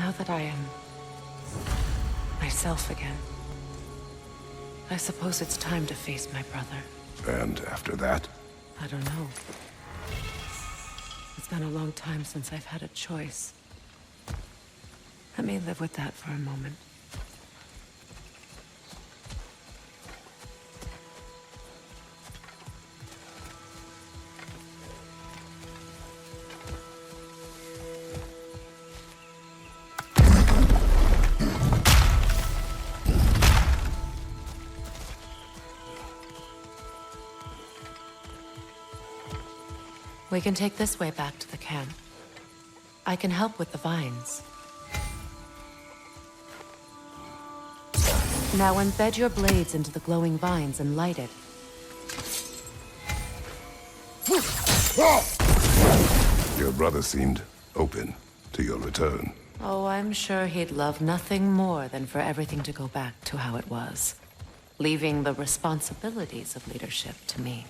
Now that I am myself again, I suppose it's time to face my brother. And after that? I don't know. It's been a long time since I've had a choice. Let me live with that for a moment. We can take this way back to the camp. I can help with the vines. Now embed your blades into the glowing vines and light it. Your brother seemed open to your return. Oh, I'm sure he'd love nothing more than for everything to go back to how it was, leaving the responsibilities of leadership to me.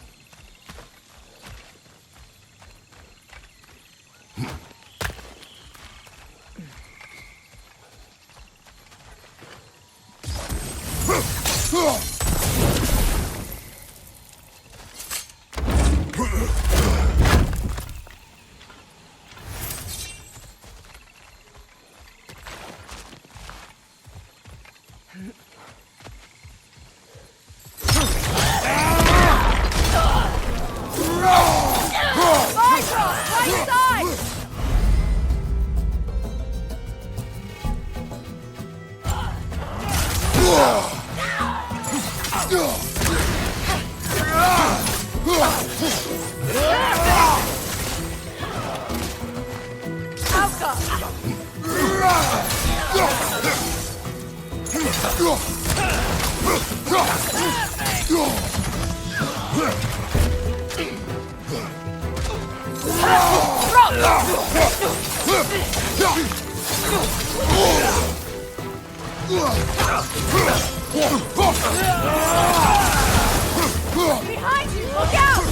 Behind you! Look out!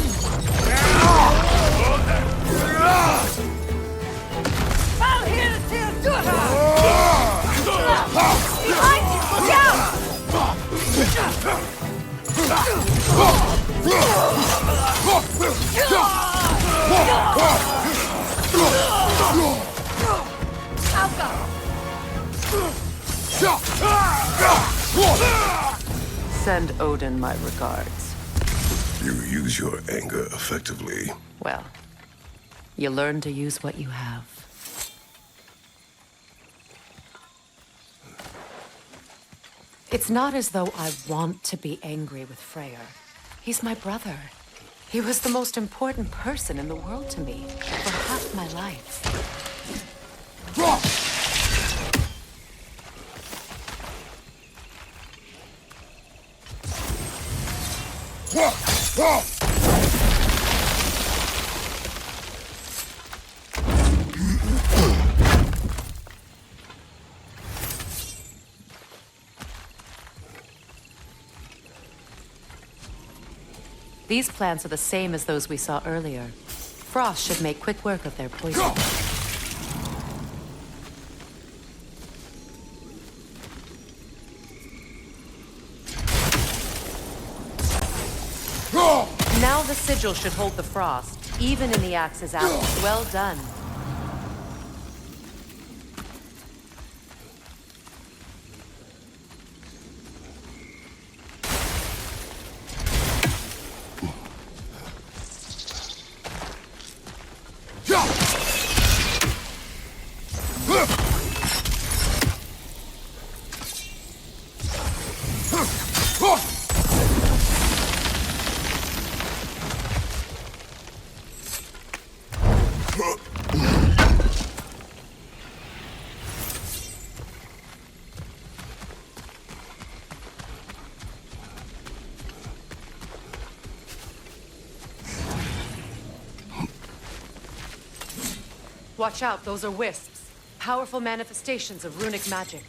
I'll hear the tail do it! Behind you! Look out! Send Odin my regards. You use your anger effectively. Well, you learn to use what you have. It's not as though I want to be angry with Freyr. He's my brother. He was the most important person in the world to me for half my life. These plants are the same as those we saw earlier. Frost should make quick work of their poison. Now the sigil should hold the frost, even in the axe's absence. Well done. Watch out, those are wisps. Powerful manifestations of runic magic.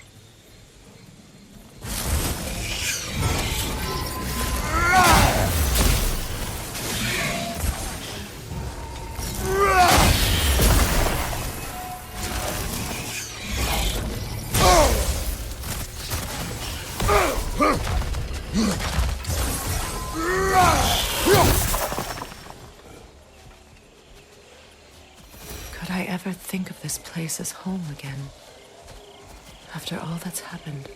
Could I ever think of this place as home again? After all that's happened.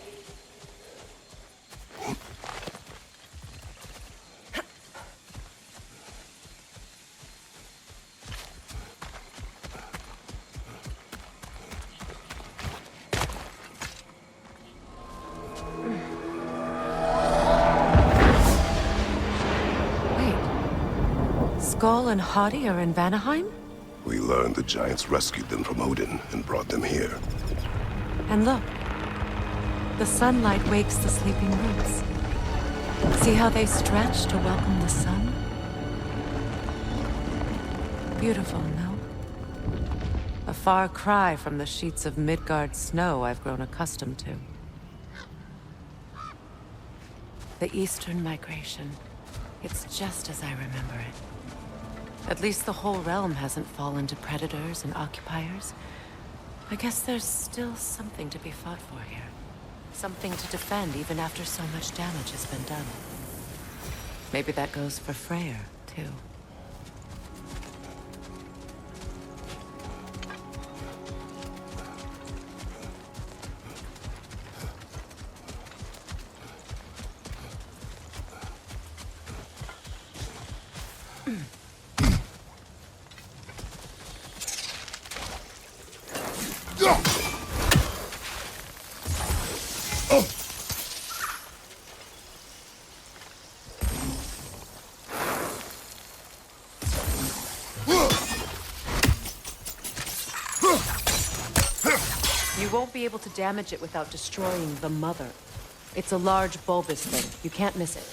Skull and Hadi are in Vanaheim? We learned the giants rescued them from Odin and brought them here. And look. The sunlight wakes the sleeping roots. See how they stretch to welcome the sun? Beautiful, no? A far cry from the sheets of Midgard snow I've grown accustomed to. The Eastern Migration. It's just as I remember it. At least the whole realm hasn't fallen to predators and occupiers. I guess there's still something to be fought for here. Something to defend even after so much damage has been done. Maybe that goes for Freyr, too. You won't be able to damage it without destroying the mother. It's a large bulbous thing. You can't miss it.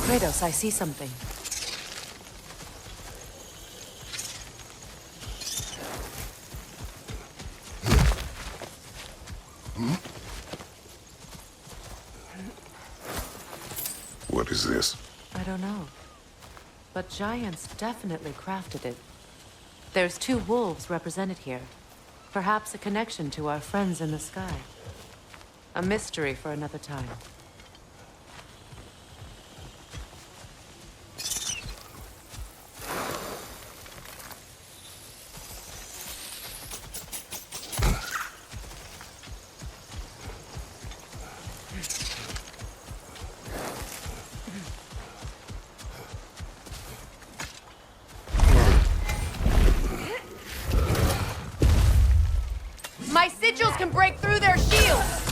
Kratos, I see something. What is this? I don't know. But giants definitely crafted it. There's 2 wolves represented here. Perhaps a connection to our friends in the sky. A mystery for another time. My sigils can break through their shields!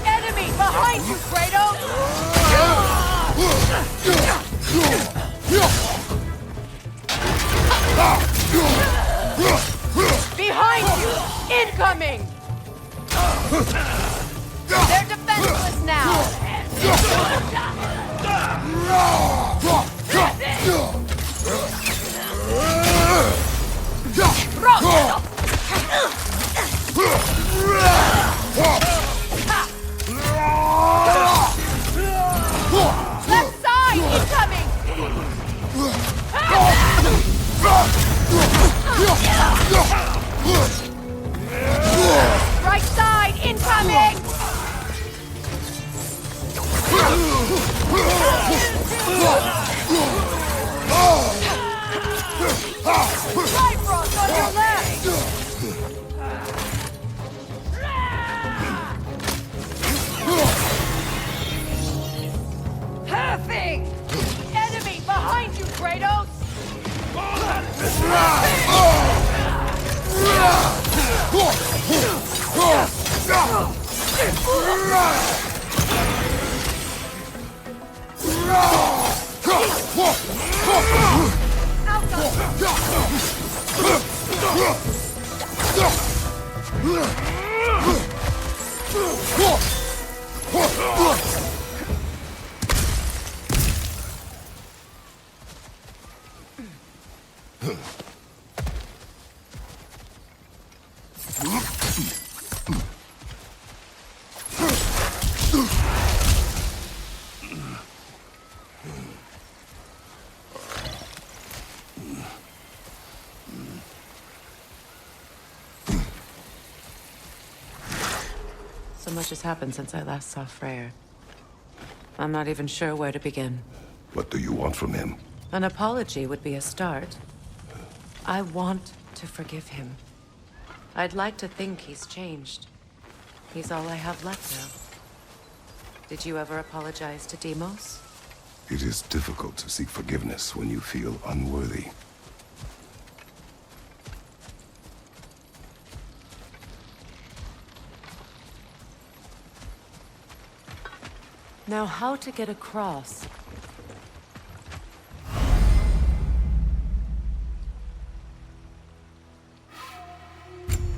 Enemy behind you, Kratos! Behind you! Incoming! They're defenseless now! Left side! Incoming! Right side! Incoming! Bifrost on your left! Perfect! Enemy behind you, Kratos! So much has happened since I last saw Freyr. I'm not even sure where to begin. What do you want from him? An apology would be a start. I want to forgive him. I'd like to think he's changed. He's all I have left now. Did you ever apologize to Deimos? It is difficult to seek forgiveness when you feel unworthy. Now, how to get across?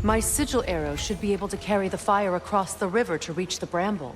My sigil arrow should be able to carry the fire across the river to reach the bramble.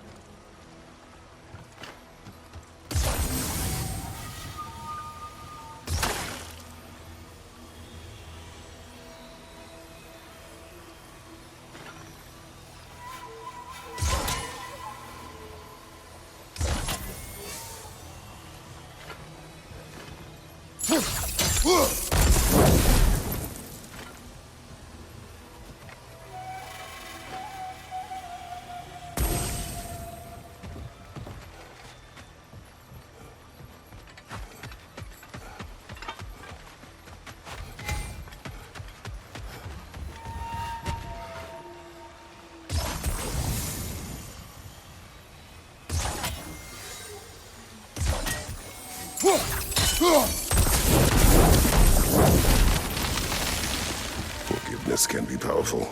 Forgiveness can be powerful,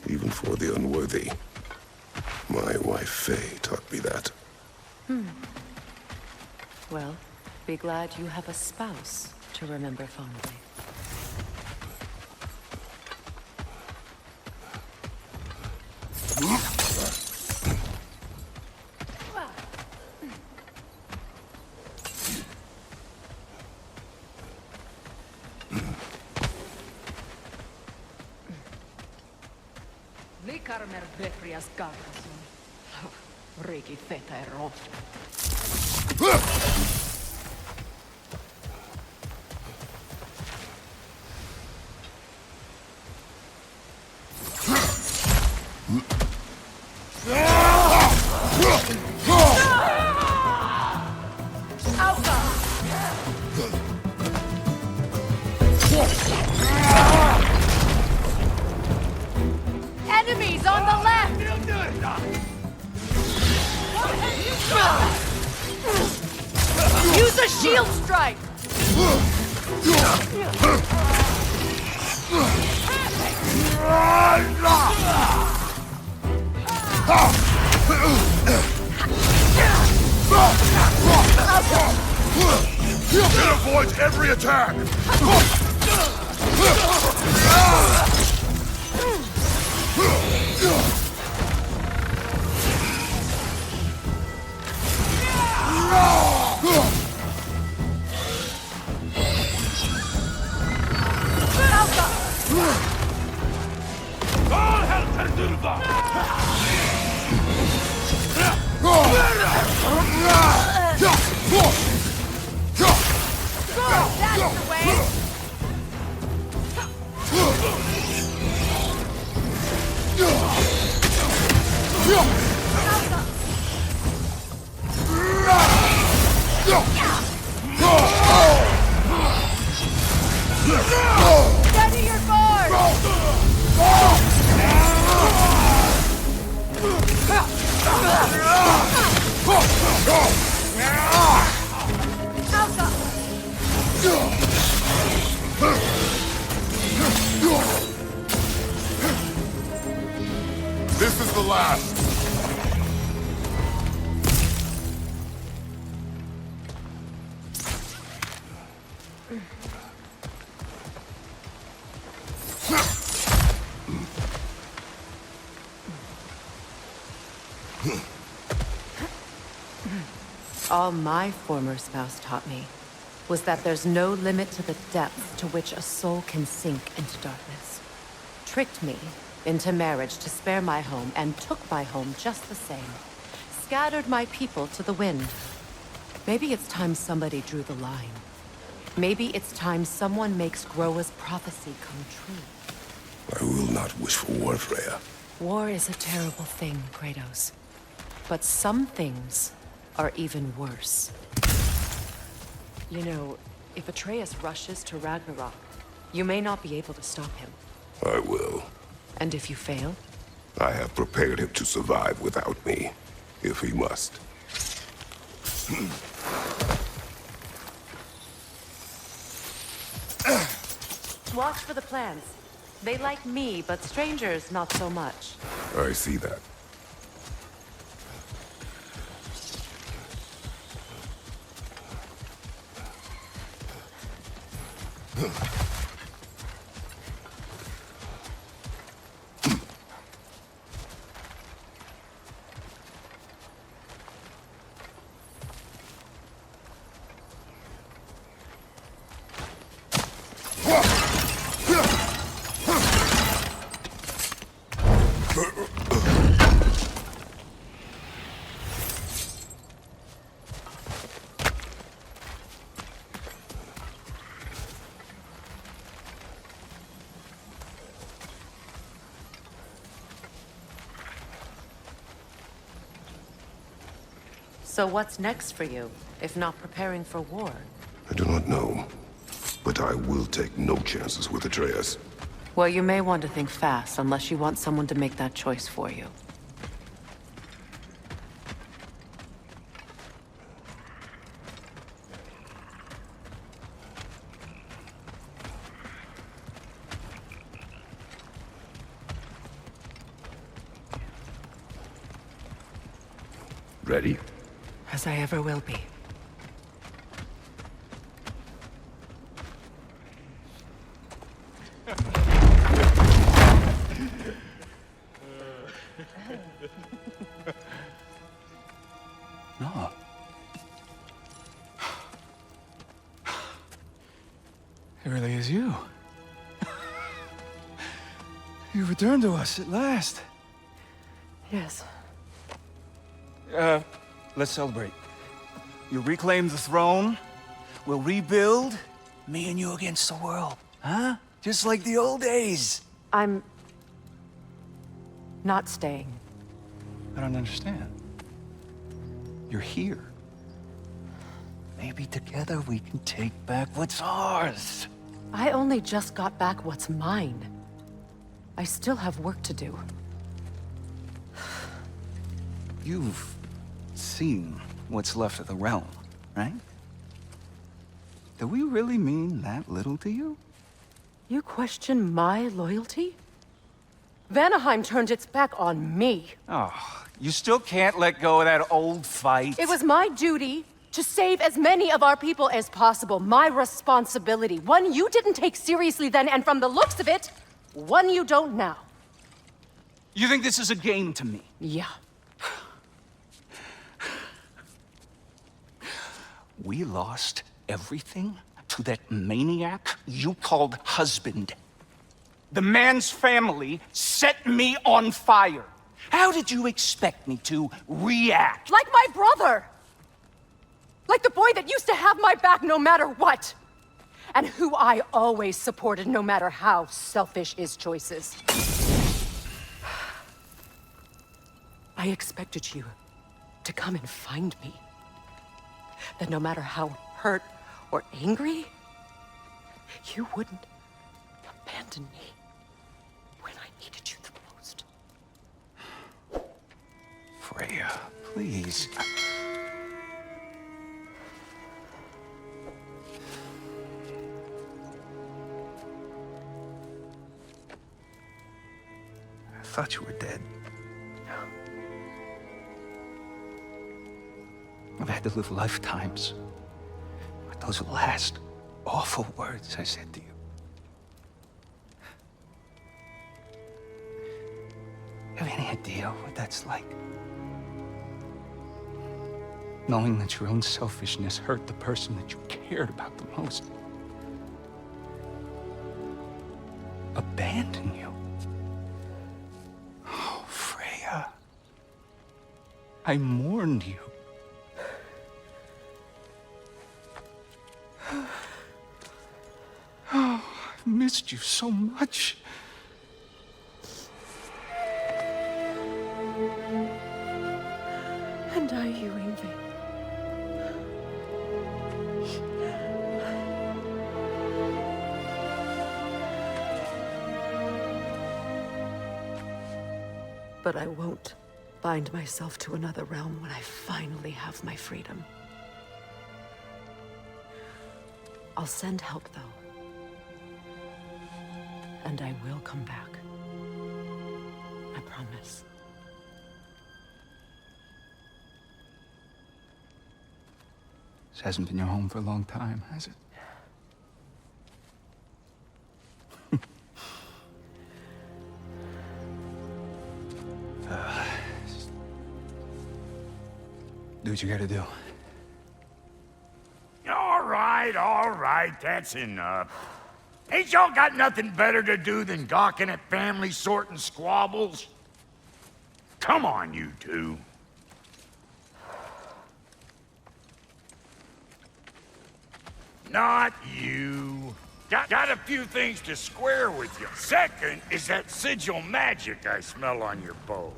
even for the unworthy. My wife Faye taught me that. Well, be glad you have a spouse to remember fondly. Likarmer Beprias Gargason. Riki Fetero. Enemies on the left! Use a shield strike! It avoids every attack! That's the way! Steady your guard! This is the last. All my former spouse taught me was that there's no limit to the depth to which a soul can sink into darkness. Tricked me into marriage to spare my home and took my home just the same. Scattered my people to the wind. Maybe it's time somebody drew the line. Maybe it's time someone makes Groa's prophecy come true. I will not wish for war, Freya. War is a terrible thing, Kratos. But some things are even worse. You know, if Atreus rushes to Ragnarok, you may not be able to stop him. I will. And if you fail? I have prepared him to survive without me, if he must. Watch for the plants. They like me, but strangers not so much. I see that. So what's next for you, if not preparing for war? I do not know, but I will take no chances with Atreus. Well, you may want to think fast, unless you want someone to make that choice for you. Ready? As I ever will be. No. It really is you. You returned to us at last. Yes. Let's celebrate. You reclaim the throne. We'll rebuild. Me and you against the world. Huh? Just like the old days. I'm... not staying. I don't understand. You're here. Maybe together we can take back what's ours. I only just got back what's mine. I still have work to do. You've seen what's left of the realm, right? Do we really mean that little to you? You question my loyalty? Vanaheim turned its back on me. Oh, you still can't let go of that old fight? It was my duty to save as many of our people as possible. My responsibility. One you didn't take seriously then, and from the looks of it, one you don't now. You think this is a game to me? Yeah. We lost everything to that maniac you called husband. The man's family set me on fire. How did you expect me to react? Like my brother! Like the boy that used to have my back no matter what! And who I always supported no matter how selfish his choices. I expected you to come and find me. That no matter how hurt or angry, You wouldn't abandon me when I needed you the most. Freya, please. I thought you were dead. I've had to live lifetimes with those last awful words I said to you. You have any idea what that's like? Knowing that your own selfishness hurt the person that you cared about the most. Abandon you. Oh, Freya. I mourned you. Oh, I've missed you so much. And are you, Ingvi? But I won't bind myself to another realm when I finally have my freedom. I'll send help, though. And I will come back. I promise. This hasn't been your home for a long time, has it? Do what you gotta do. All right, that's enough. Ain't y'all got nothing better to do than gawking at family sorting squabbles? Come on, you two. Not you. Got a few things to square with you. Second is that sigil magic I smell on your bow.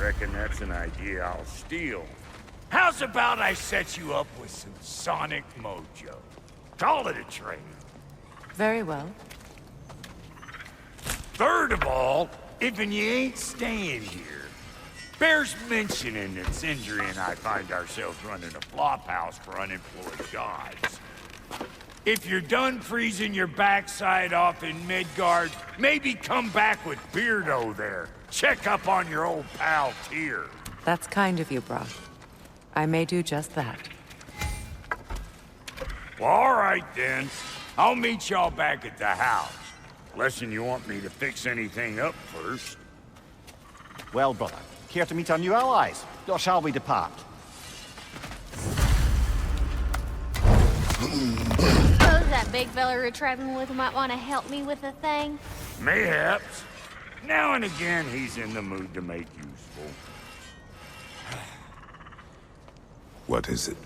Reckon that's an idea I'll steal. How's about I set you up with some sonic mojo? Call it a trade. Very well. Third of all, if you ain't staying here, bears mentioning that Sindri and I find ourselves running a flop house for unemployed gods. If you're done freezing your backside off in Midgard, maybe come back with Beardo there. Check up on your old pal Tyr. That's kind of you, Brock. I may do just that. Well, all right then. I'll meet y'all back at the house. Less'n you want me to fix anything up first. Well, brother, care to meet our new allies? Or shall we depart? Suppose that big fella you're traveling with might want to help me with a thing. Mayhaps. Now and again, he's in the mood to make useful. What is it?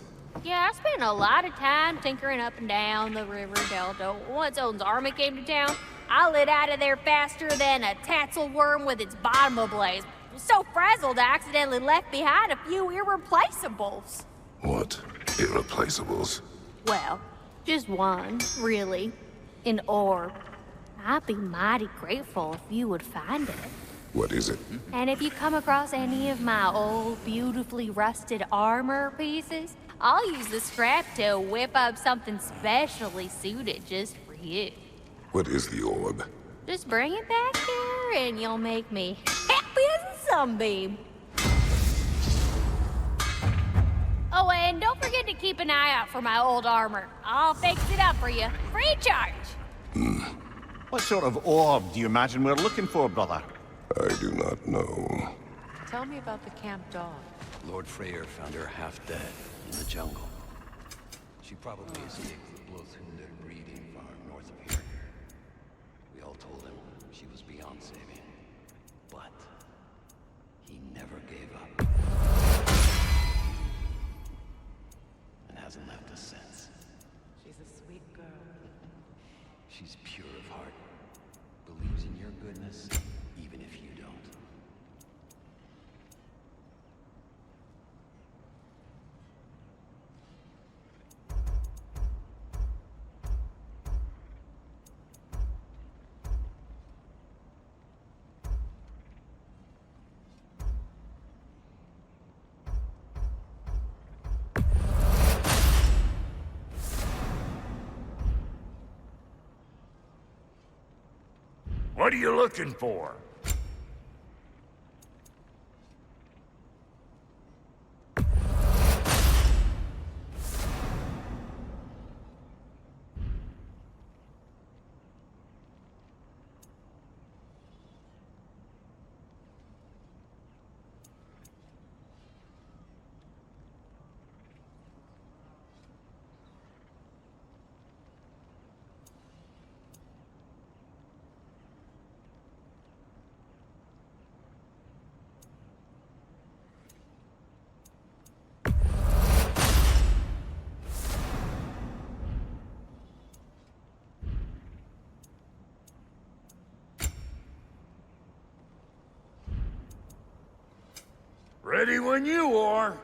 Yeah, I spent a lot of time tinkering up and down the river delta. Once Odin's army came to town, I lit out of there faster than a tassel worm with its bottom ablaze. So frazzled, I accidentally left behind a few irreplaceables. What? Irreplaceables? Well, just one, really. An orb. I'd be mighty grateful if you would find it. What is it? And if you come across any of my old, beautifully rusted armor pieces, I'll use the scrap to whip up something specially suited just for you. What is the orb? Just bring it back here and you'll make me happy as a sunbeam. Oh, and don't forget to keep an eye out for my old armor. I'll fix it up for you, free of charge. What sort of orb do you imagine we're looking for, brother? I do not know. Tell me about the camp dog. Lord Freyr found her half dead in the jungle. She probably escaped the Blothunde breeding farm north of here. We all told him she was beyond saving. But he never gave up. And hasn't left us since. She's a sweet girl. She's pure of heart. Believes in your goodness, even if you don't. What are you looking for? Ready when you are.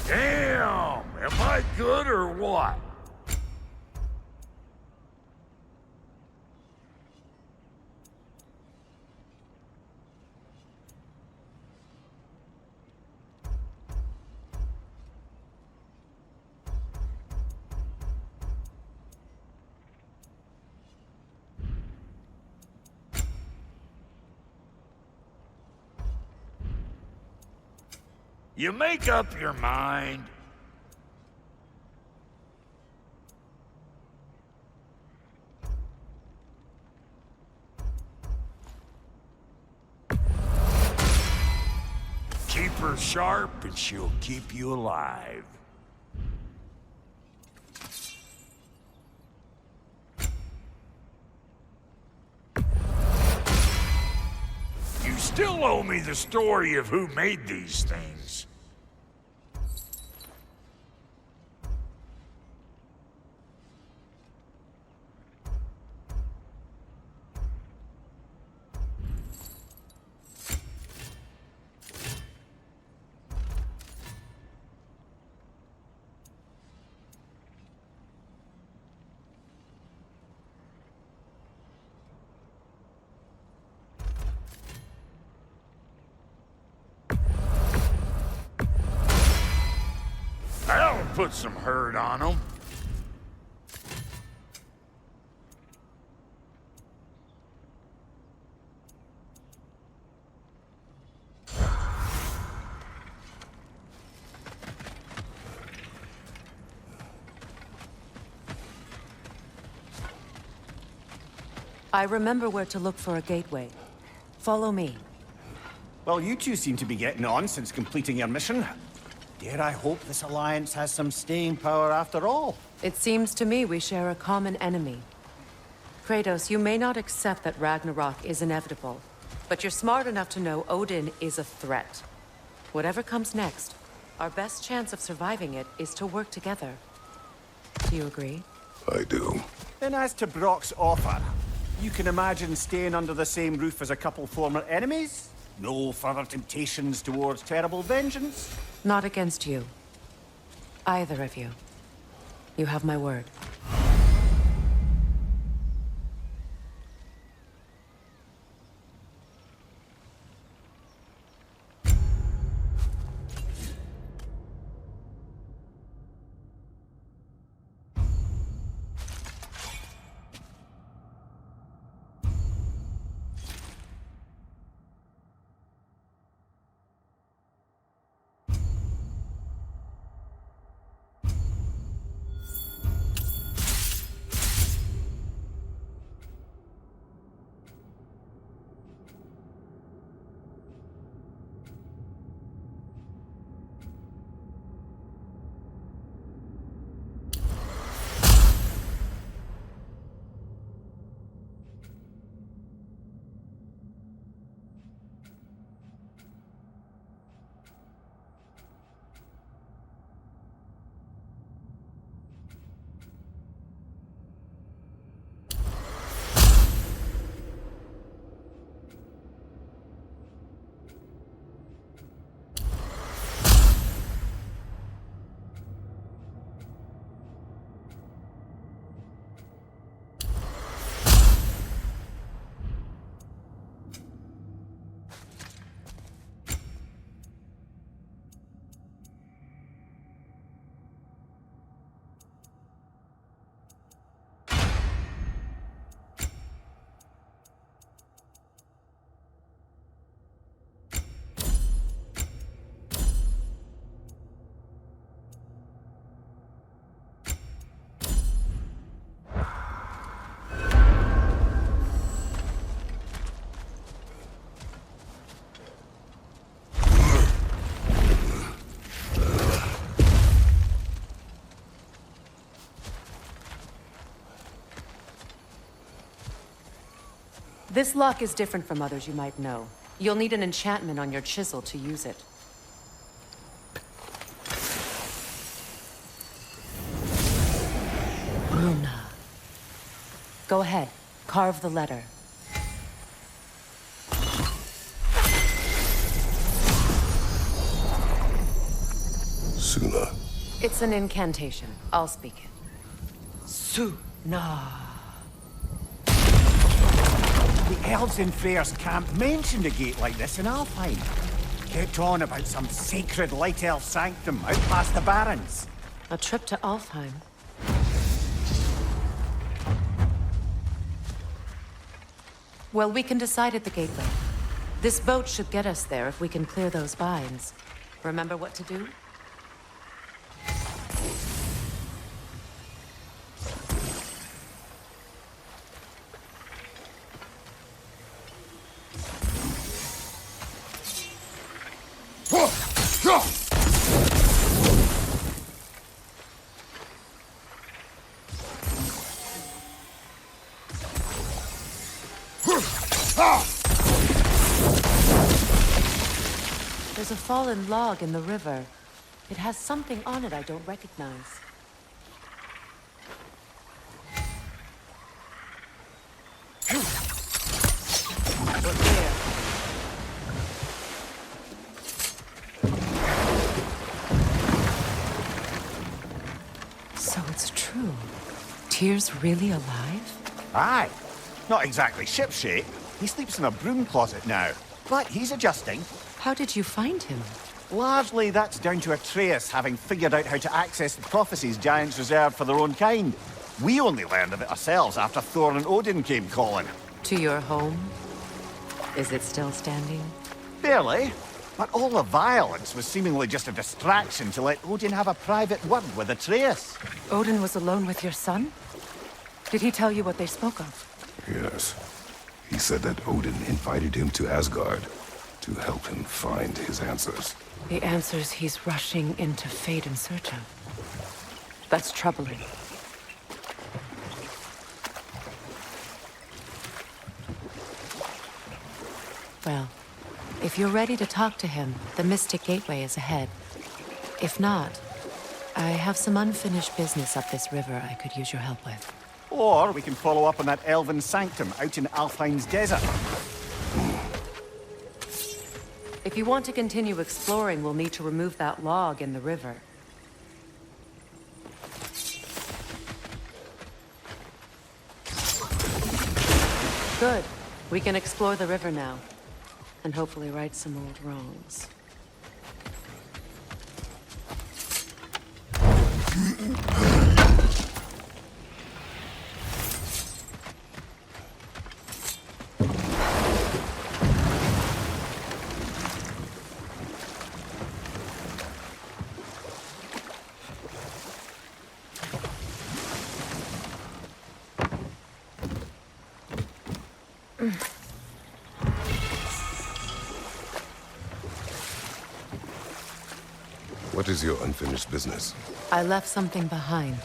Damn! Am I good or what? You make up your mind. Keep her sharp and she'll keep you alive. You still owe me the story of who made these things. That'll put some hurt on them. I remember where to look for a gateway. Follow me. Well, you two seem to be getting on since completing your mission. Dare I hope this alliance has some staying power after all? It seems to me we share a common enemy. Kratos, you may not accept that Ragnarok is inevitable, but you're smart enough to know Odin is a threat. Whatever comes next, our best chance of surviving it is to work together. Do you agree? I do. Then as to Brock's offer, you can imagine staying under the same roof as a couple former enemies? No further temptations towards terrible vengeance? Not against you. Either of you. You have my word. This lock is different from others you might know. You'll need an enchantment on your chisel to use it. Runa. Go ahead. Carve the letter. Suna. It's an incantation. I'll speak it. Suna. The elves in Freyr's camp mentioned a gate like this in Alfheim. Kept on about some sacred light elf sanctum out past the Barrens. A trip to Alfheim. Well, we can decide at the gateway. This boat should get us there if we can clear those vines. Remember what to do? There's a fallen log in the river. It has something on it I don't recognize. Look here. So it's true. Tyr's really alive? Aye. Not exactly shipshape. He sleeps in a broom closet now. But he's adjusting. How did you find him? Largely, that's down to Atreus having figured out how to access the prophecies giants reserved for their own kind. We only learned of it ourselves after Thor and Odin came calling. To your home? Is it still standing? Barely. But all the violence was seemingly just a distraction to let Odin have a private word with Atreus. Odin was alone with your son? Did he tell you what they spoke of? Yes. He said that Odin invited him to Asgard to help him find his answers. The answers he's rushing into fate in search of. That's troubling. Well, if you're ready to talk to him, the Mystic Gateway is ahead. If not, I have some unfinished business up this river I could use your help with. Or we can follow up on that elven sanctum out in Alfheim's desert. If you want to continue exploring, we'll need to remove that log in the river. Good. We can explore the river now. And hopefully right some old wrongs. What is your unfinished business? I left something behind,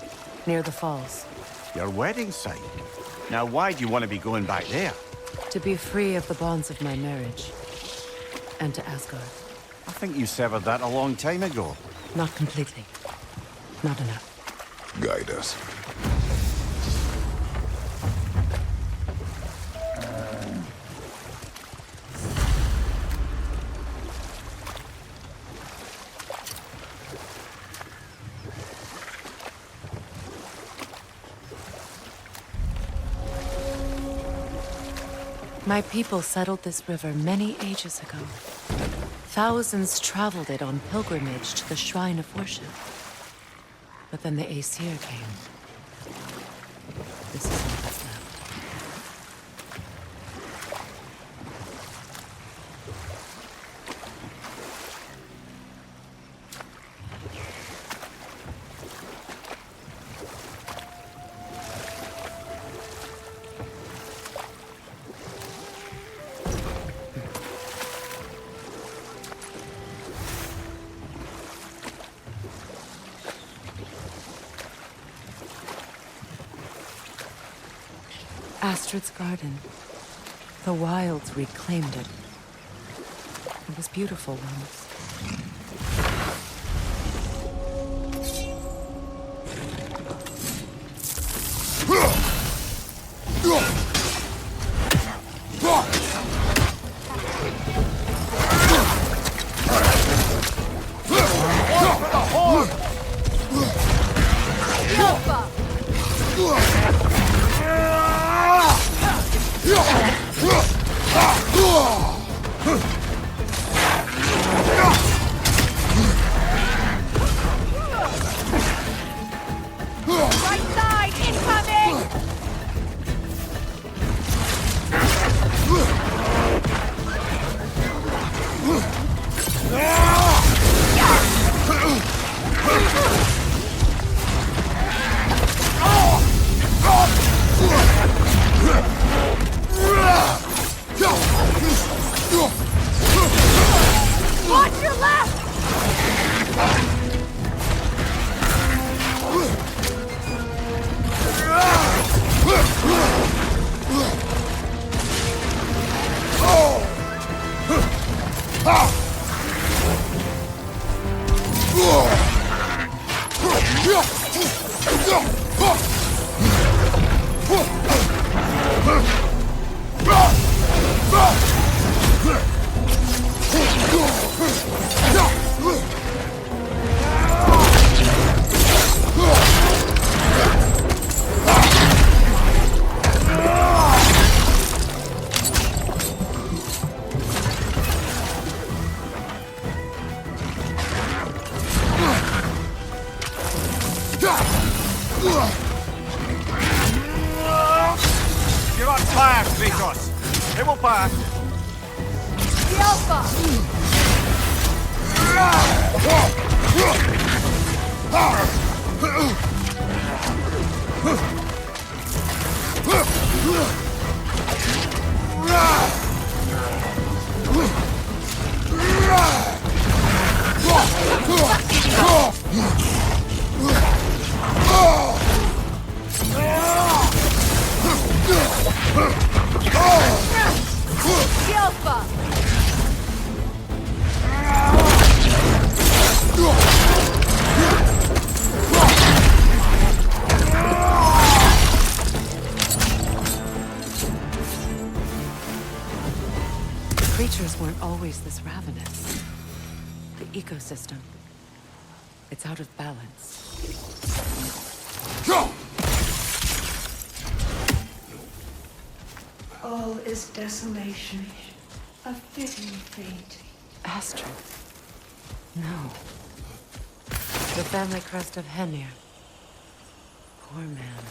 near the falls. Your wedding site. Now why do you want to be going back there? To be free of the bonds of my marriage. And to Asgard. I think you severed that a long time ago. Not completely. Not enough. Guide us. My people settled this river many ages ago. Thousands traveled it on pilgrimage to the shrine of worship. But then the Aesir came. This is all that's left. Astrid's garden. The wilds reclaimed it. It was beautiful once. Right side, incoming! Watch your left! You're on fire, Kratos. It will pass. The Alpha! The Alpha! Creatures weren't always this ravenous. The ecosystem. It's out of balance. All is desolation, a fitting fate. Astrid. No. The family crest of Henir. Poor man.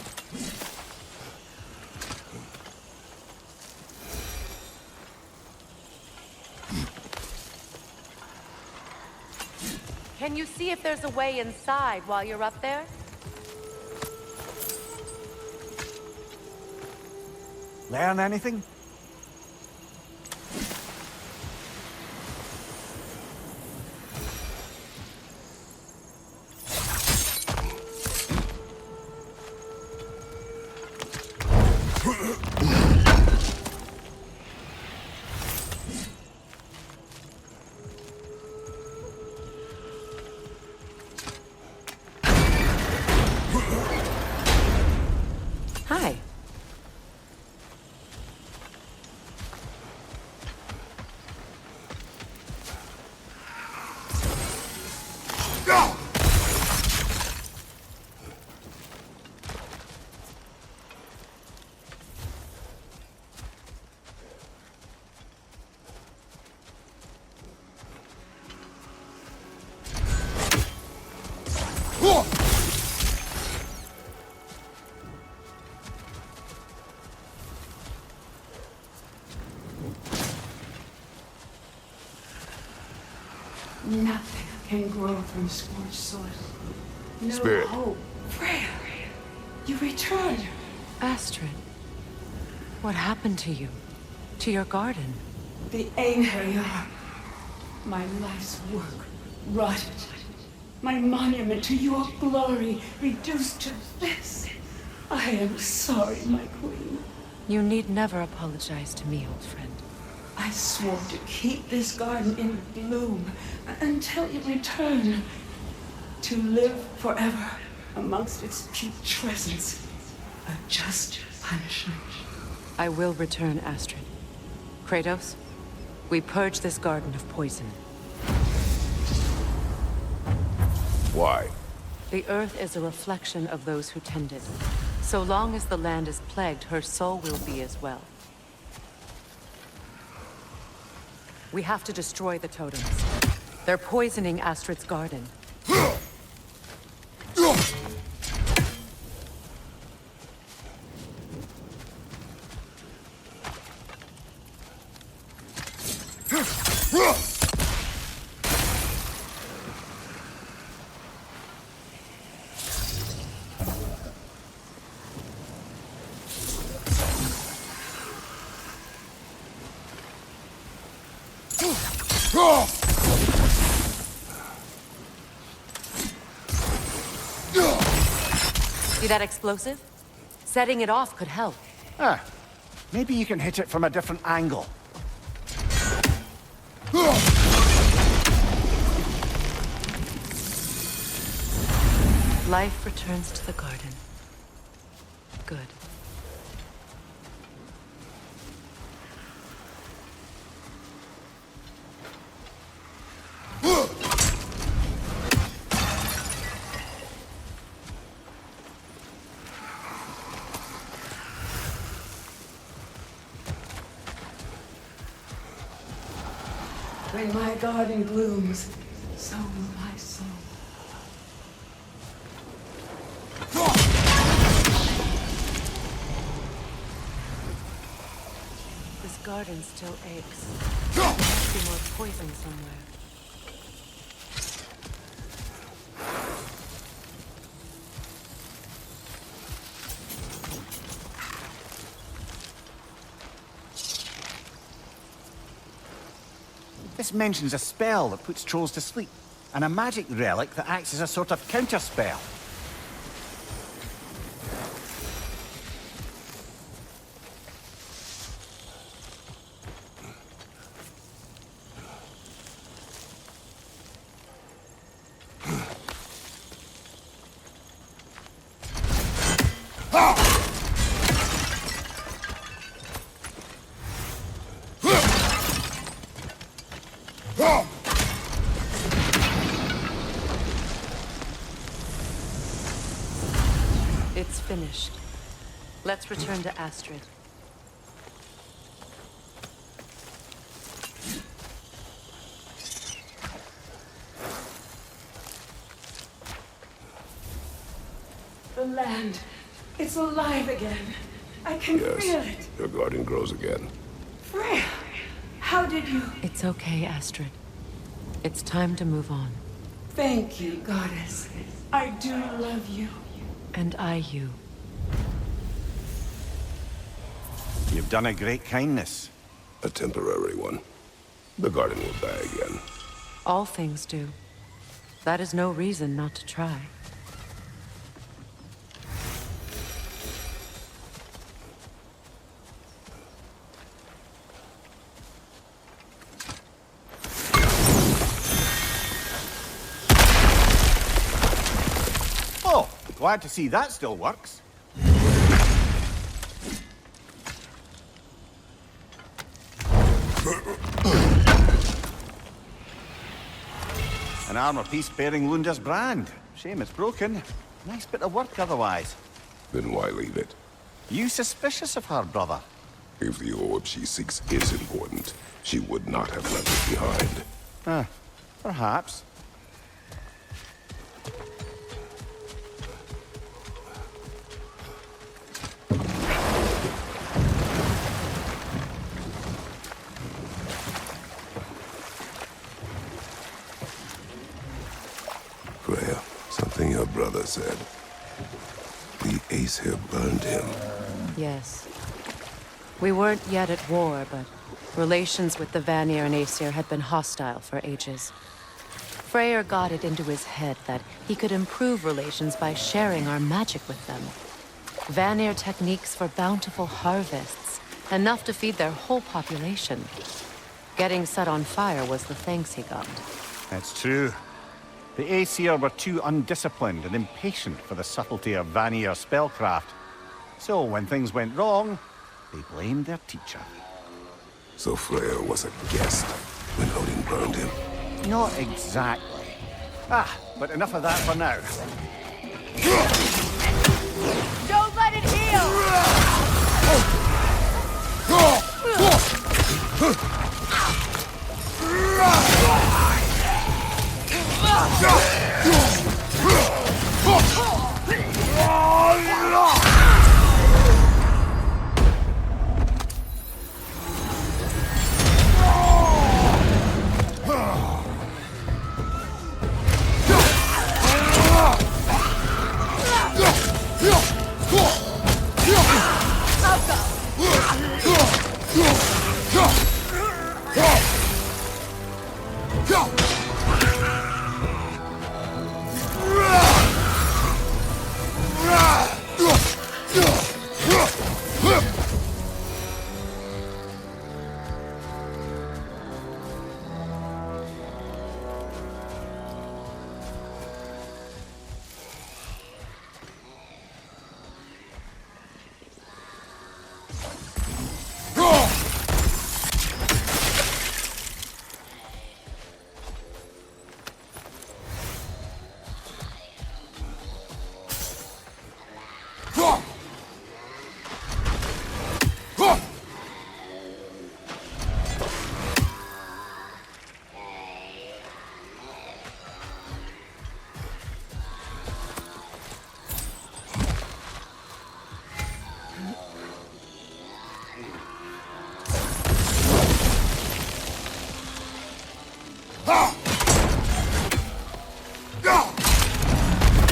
Can you see if there's a way inside while you're up there? Learn anything? Hi. Nothing can grow from scorched soil. No Spirit. hope. Freya, you returned. Astrid. What happened to you? To your garden? The Einherjar. My life's work rotted. My monument to your glory reduced to this. I am sorry, my queen. You need never apologize to me, old friend. I swore to keep this garden in bloom until you return. To live forever amongst its putrescence. A just punishment. I will return, Astrid. Kratos, we purge this garden of poison. Why? The earth is a reflection of those who tend it. So long as the land is plagued, her soul will be as well. We have to destroy the totems. They're poisoning Astrid's garden. See that explosive? Setting it off could help. Ah, maybe you can hit it from a different angle. Life returns to the garden. Good. When my garden blooms, so will my soul. This garden still aches. There must be more poison somewhere. This mentions a spell that puts trolls to sleep, and a magic relic that acts as a sort of counter-spell. It's finished. Let's return to Astrid. The land, it's alive again. I can feel Yes. it. Your garden grows again. Freya, how did you... It's okay, Astrid. It's time to move on. Thank you, goddess. I do love you. And I you. You've done a great kindness. A temporary one. The garden will die again. All things do. That is no reason not to try. Oh, glad to see that still works. An armor piece bearing Lunda's brand. Shame it's broken. Nice bit of work otherwise. Then why leave it? You suspicious of her, brother? If the orb she seeks is important, she would not have left it behind. Perhaps. Freya, something your brother said. The Aesir burned him. Yes. We weren't yet at war, but relations with the Vanir and Aesir had been hostile for ages. Freyr got it into his head that he could improve relations by sharing our magic with them. Vanir techniques for bountiful harvests, enough to feed their whole population. Getting set on fire was the thanks he got. It's true. The Aesir were too undisciplined and impatient for the subtlety of Vanir spellcraft. So when things went wrong, they blamed their teacher. So Freyr was a guest when Odin burned him. Not exactly. But enough of that for now. Don't let it heal!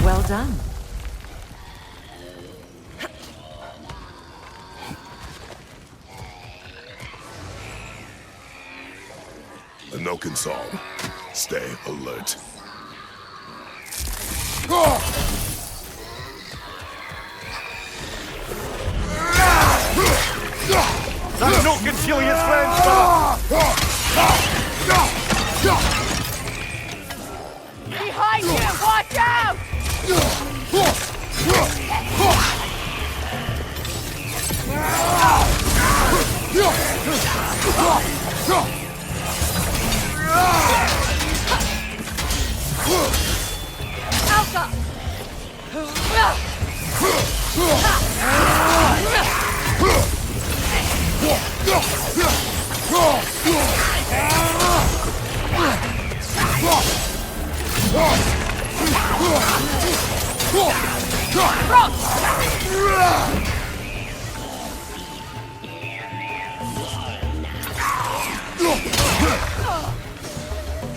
Well done. Anoken song. Stay alert. That's not concealing its friends, brother! Behind you! Watch out! Alka!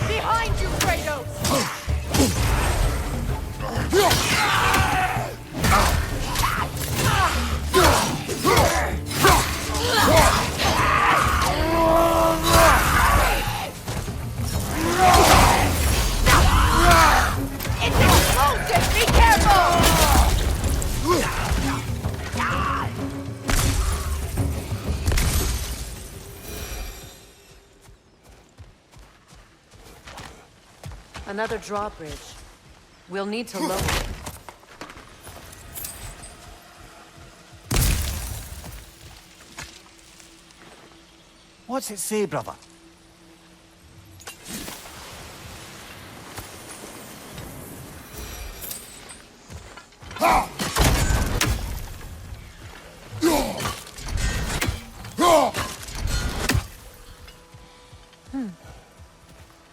Behind you, Kratos! It's explosive! Be careful! Another drawbridge. We'll need to lower it. What's it say, brother?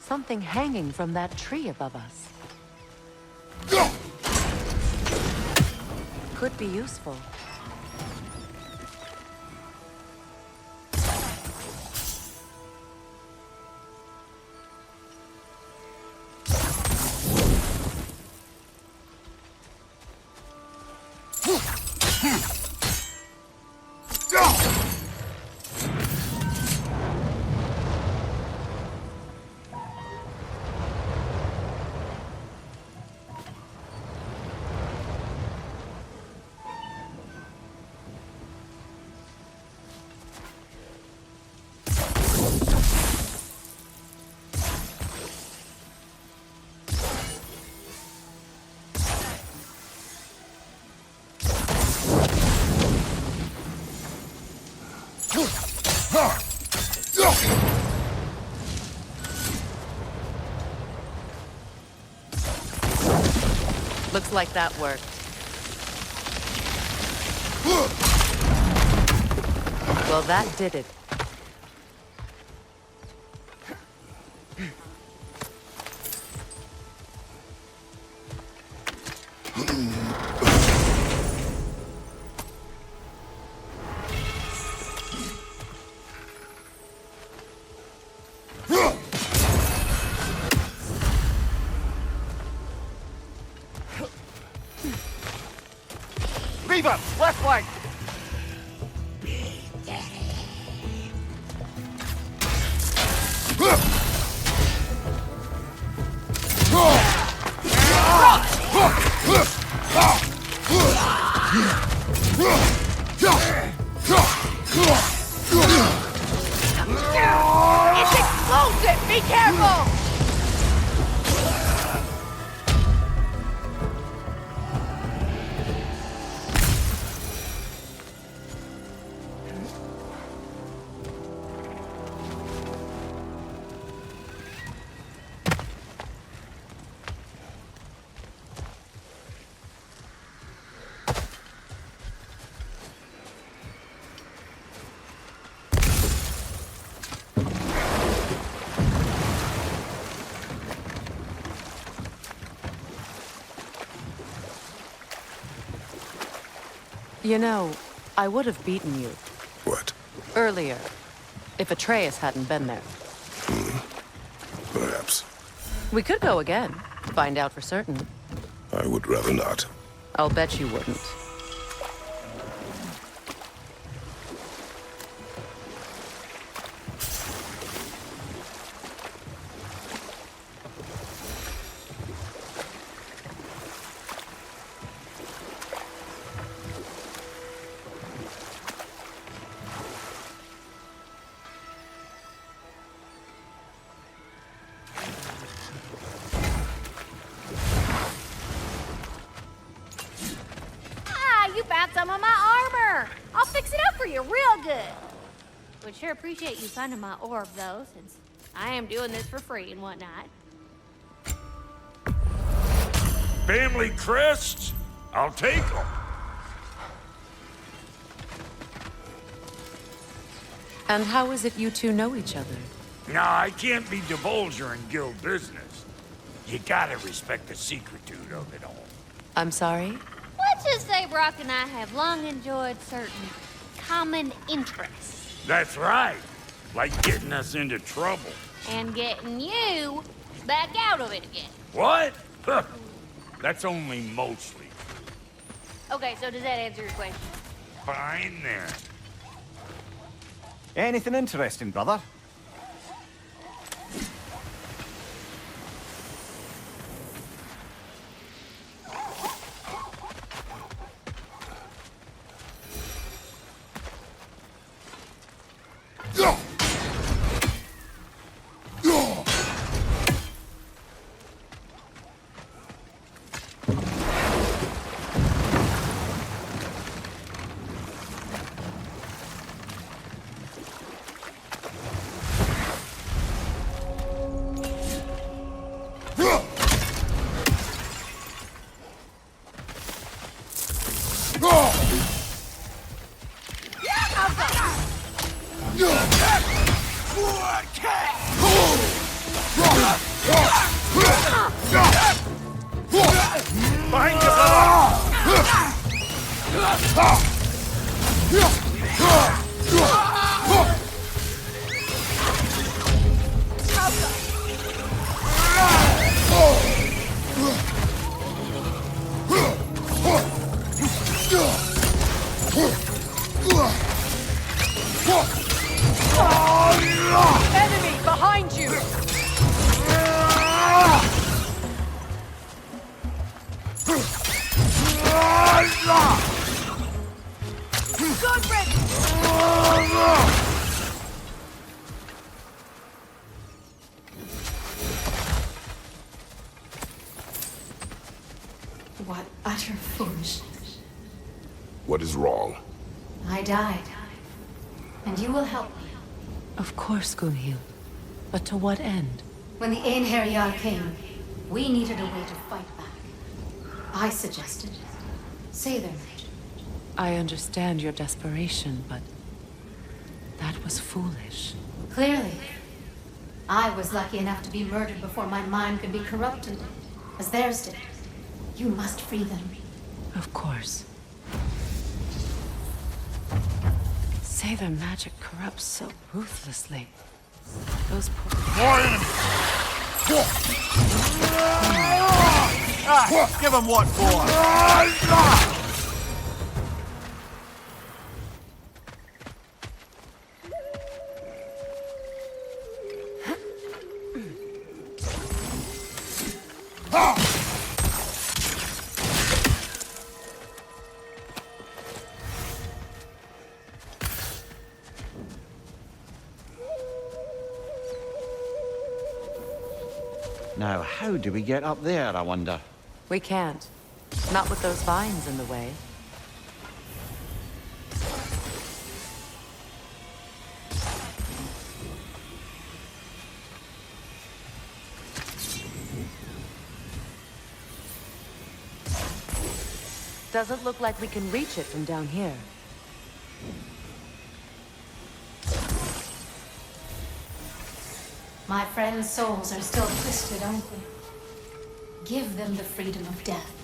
Something hanging from that tree above us. Could be useful. Looks like that worked. Well, that did it. Reaver, left flank. It's explosive! Be careful! You know, I would have beaten you What? earlier if Atreus hadn't been there. Perhaps. We could go again, find out for certain. I would rather not. I'll bet you wouldn't. You found some of my armor! I'll fix it up for you real good. Would sure appreciate you finding my orb, though, since I am doing this for free and whatnot. Family crests? I'll take them. And how is it you two know each other? Nah, I can't be divulger in guild business. You gotta respect the secretude of it all. I'm sorry? Let's just say Brock and I have long enjoyed certain common interests. That's right. Like getting us into trouble. And getting you back out of it again. What? Huh. That's only mostly. Okay, so does that answer your question? Fine then. Anything interesting, brother? Behind you, brother! Enemy behind you! Good riddance! What utter foolishness. What is wrong? I died. And you will help me. Of course, Gunhild. But to what end? When the Einherjar came, we needed a way to fight back. I suggested. Say their magic. I understand your desperation, but that was foolish. Clearly. I was lucky enough to be murdered before my mind could be corrupted, as theirs did. You must free them. Of course. Say their magic corrupts so ruthlessly. Those poor... Give him what for! Now, how do we get up there, I wonder? We can't. Not with those vines in the way. Doesn't look like we can reach it from down here. My friends' souls are still twisted, aren't they? Give them the freedom of death.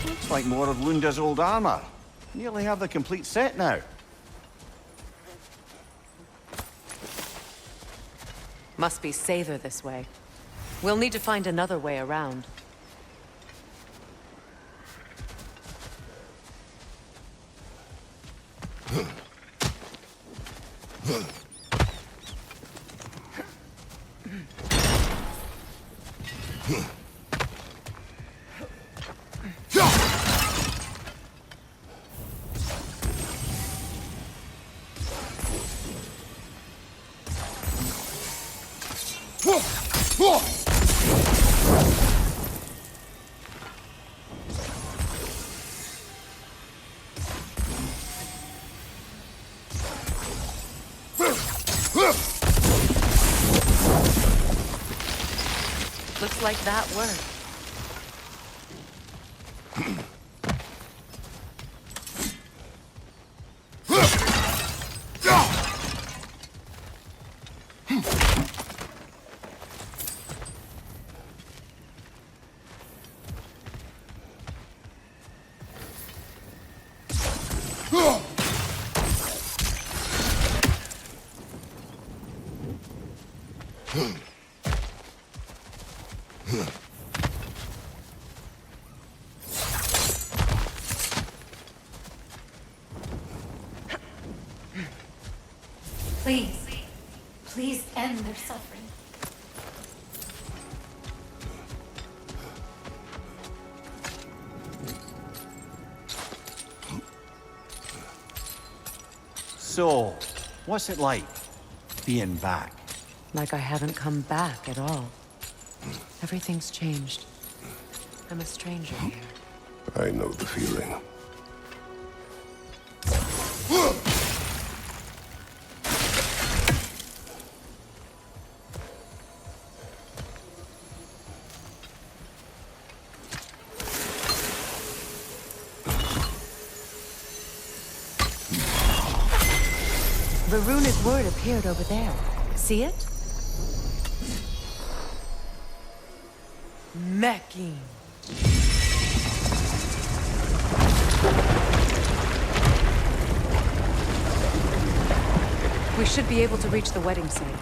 Looks like more of Lunda's old armor. Nearly have the complete set now. Must be safer this way. We'll need to find another way around. Looks like that worked. Please, please end their suffering. So, what's it like, being back? Like I haven't come back at all. Everything's changed. I'm a stranger here. I know the feeling. The runic word appeared over there. See it? Mecking. We should be able to reach the wedding site now.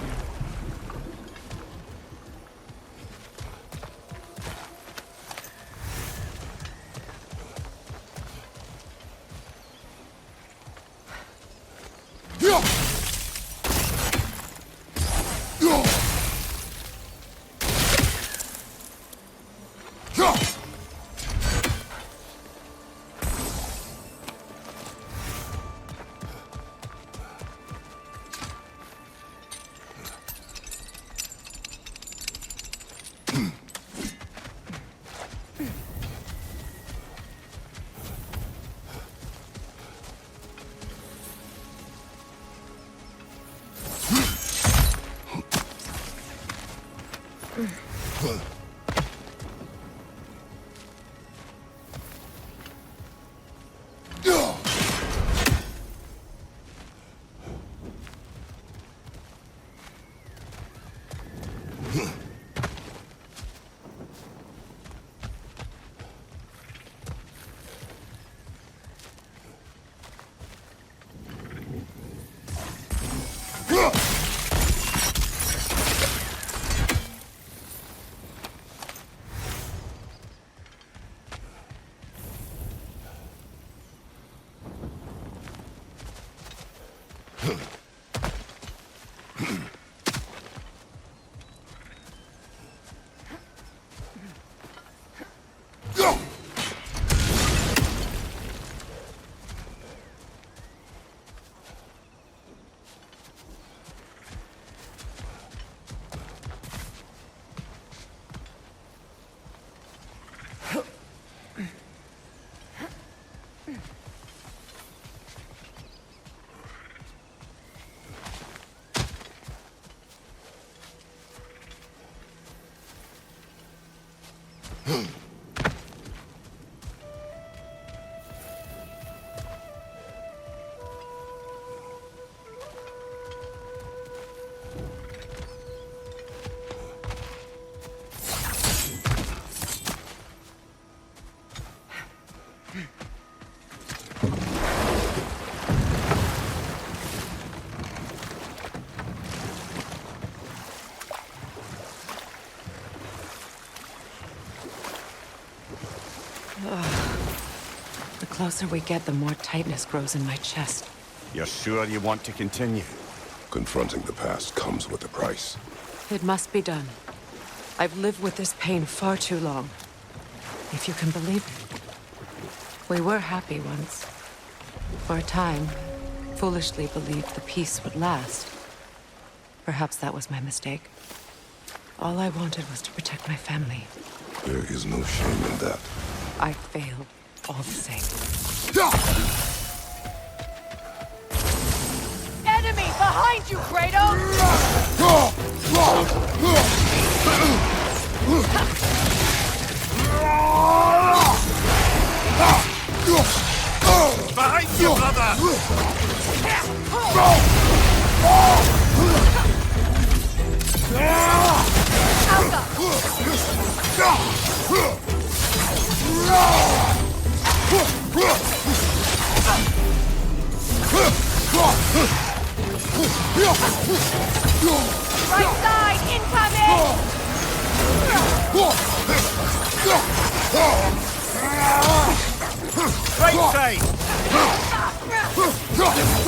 The closer we get, the more tightness grows in my chest. You're sure you want to continue? Confronting the past comes with a price. It must be done. I've lived with this pain far too long. If you can believe it. We were happy once. For a time, foolishly believed the peace would last. Perhaps that was my mistake. All I wanted was to protect my family. There is no shame in that. I failed, all the same. Enemy behind you, Kratos! Behind you, brother! Right side, incoming! Right side! Got him!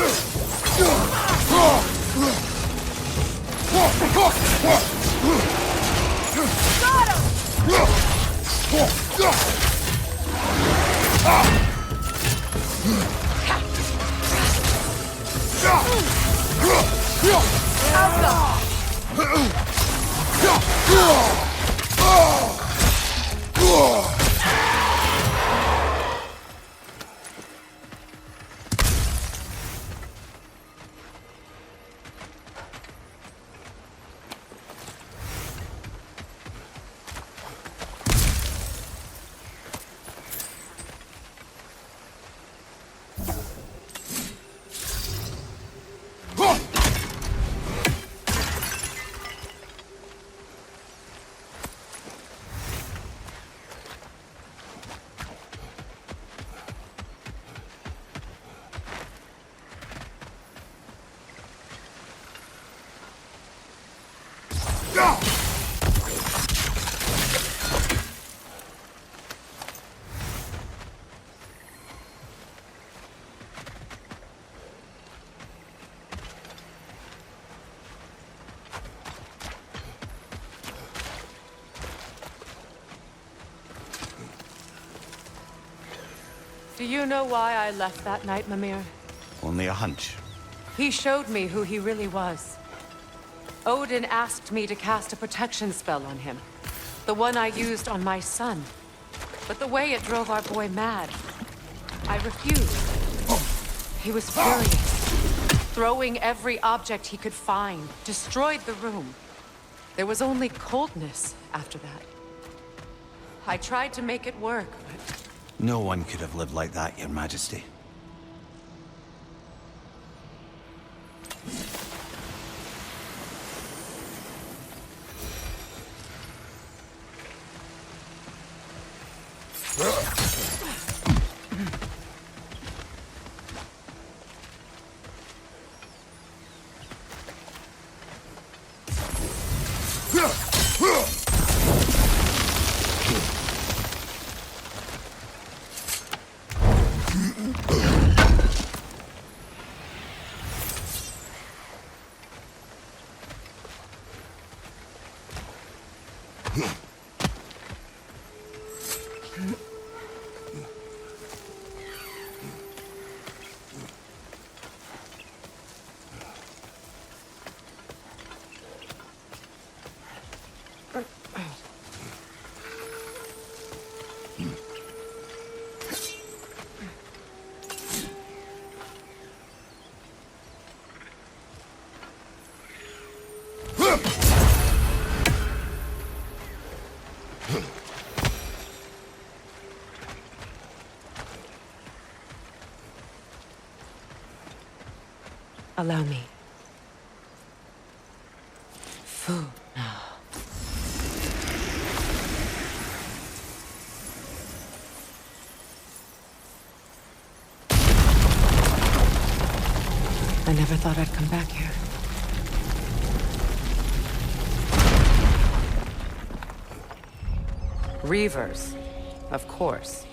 Do you know why I left that night, Mimir? Only a hunch. He showed me who he really was. Odin asked me to cast a protection spell on him. The one I used on my son. But the way it drove our boy mad, I refused. He was furious, throwing every object he could find, destroyed the room. There was only coldness after that. I tried to make it work, but... No one could have lived like that, Your Majesty. Allow me. Food now. I never thought I'd come back here. Reavers, of course.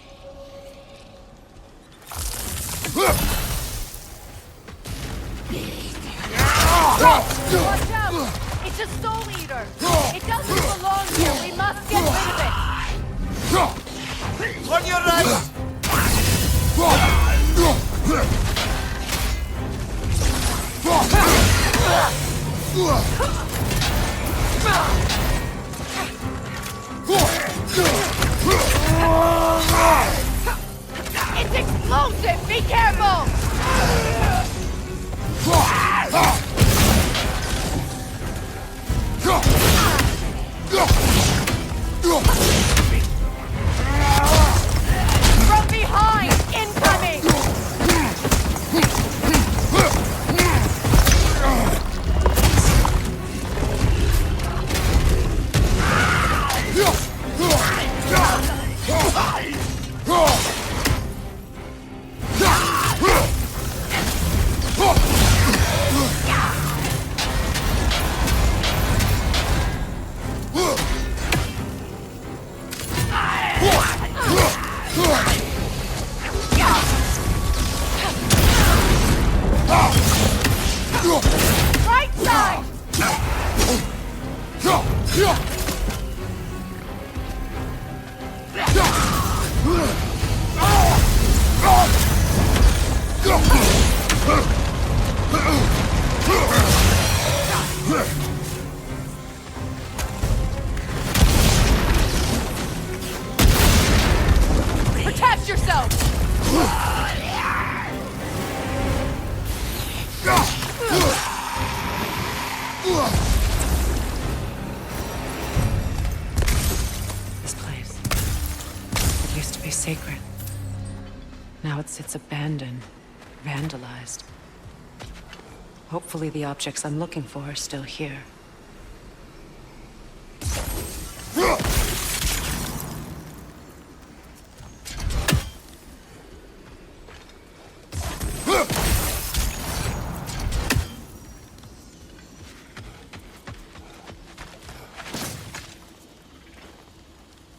Watch out! It's a soul eater! It doesn't belong here! We must get rid of it! On your right! It's explosive! Be careful! From behind! Incoming! Right side! Protect yourself! This place. It used to be sacred. Now it sits abandoned, vandalized. Hopefully the objects I'm looking for are still here.